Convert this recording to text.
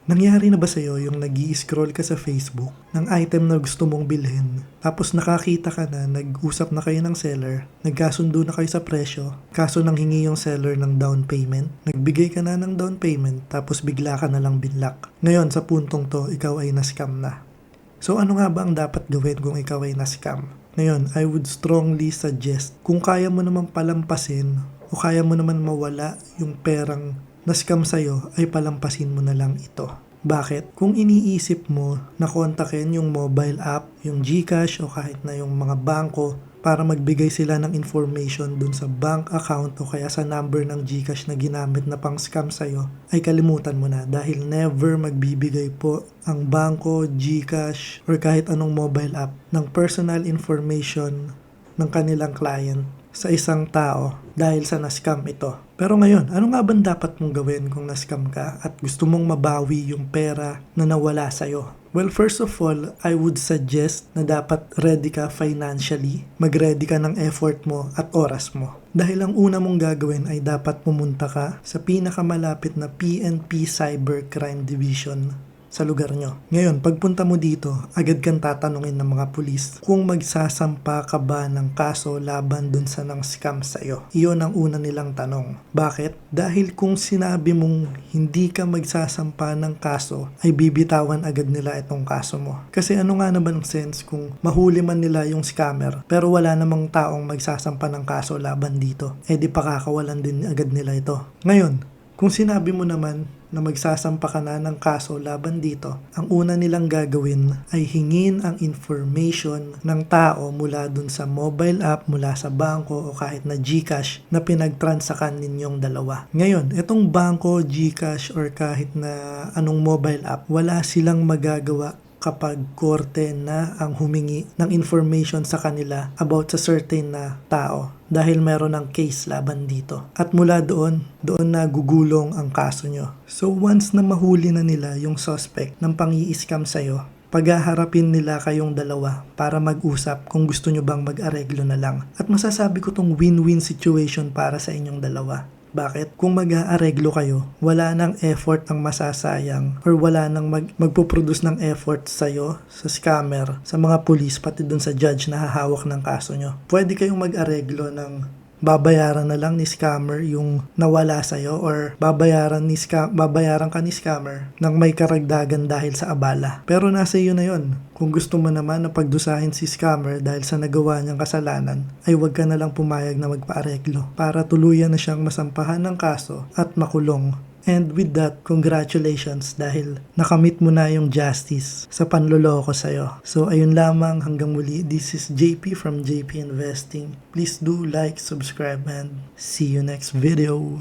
Nangyari na ba sa'yo yung nag-i-scroll ka sa Facebook ng item na gusto mong bilhin, tapos nakakita ka na nag-usap na kayo ng seller, nagkasundo na kayo sa presyo, kaso nang hingi yung seller ng down payment, nagbigay ka na ng down payment, tapos bigla ka na lang binlock. Ngayon, sa puntong to, ikaw ay na-scam na. So ano nga ba ang dapat gawin kung ikaw ay na-scam? Ngayon, I would strongly suggest, kung kaya mo naman palampasin o kaya mo naman mawala yung perang na-scam sa'yo, ay palampasin mo na lang ito. Bakit? Kung iniisip mo na kontakin yung mobile app, yung GCash o kahit na yung mga bangko para magbigay sila ng information dun sa bank account o kaya sa number ng GCash na ginamit na pang scam sa'yo, ay kalimutan mo na dahil never magbibigay po ang bangko, GCash or kahit anong mobile app ng personal information ng kanilang client sa isang tao dahil sa na-scam ito. Pero ngayon, ano nga ba dapat mong gawin kung na-scam ka at gusto mong mabawi yung pera na nawala sa'yo? Well, first of all, I would suggest na dapat ready ka financially. Mag-ready ka ng effort mo at oras mo. Dahil ang una mong gagawin ay dapat pumunta ka sa pinakamalapit na PNP Cybercrime Division sa lugar nyo. Ngayon, pagpunta mo dito, agad kang tatanungin ng mga pulis kung magsasampa ka ba ng kaso laban dun sa nang scam sa'yo. Iyon ang una nilang tanong. Bakit? Dahil kung sinabi mong hindi ka magsasampa ng kaso, ay bibitawan agad nila itong kaso mo. Kasi ano nga naman ang sense kung mahuli man nila yung scammer, pero wala namang taong magsasampa ng kaso laban dito. Eh di pakakawalan din agad nila ito. Ngayon, kung sinabi mo naman na magsasampa ka na ng kaso laban dito, ang una nilang gagawin ay hingin ang information ng tao mula dun sa mobile app, mula sa bangko o kahit na GCash na pinagtransakan ninyong dalawa. Ngayon, itong bangko, GCash or kahit na anong mobile app, wala silang magagawa kapag korte na ang humingi ng information sa kanila about sa certain na tao dahil meron ng case laban dito. At mula doon na gugulong ang kaso nyo. So once na mahuli na nila yung suspect ng pang-i-scam sa'yo, paghaharapin nila kayong dalawa para mag-usap kung gusto nyo bang mag-areglo na lang. At masasabi ko tong win-win situation para sa inyong dalawa. Bakit? Kung mag-aareglo kayo, wala nang effort ang masasayang or wala nang magpo-produce ng effort sa'yo, sa scammer, sa mga police, pati dun sa judge na hahawak ng kaso nyo. Pwede kayong mag-areglo ng babayaran na lang ni scammer yung nawala sa'yo or babayaran ka ni scammer ng may karagdagan dahil sa abala. Pero nasa iyo na yon. Kung gusto mo naman na pagdusahin si scammer dahil sa nagawa niyang kasalanan, ay huwag ka na lang pumayag na magpaareglo para tuluyan na siyang masampahan ng kaso at makulong. And with that, congratulations dahil nakamit mo na yung justice sa panloloko sa'yo. So ayun lamang, hanggang muli. This is JP from JP Investing. Please do like, subscribe, and see you next video.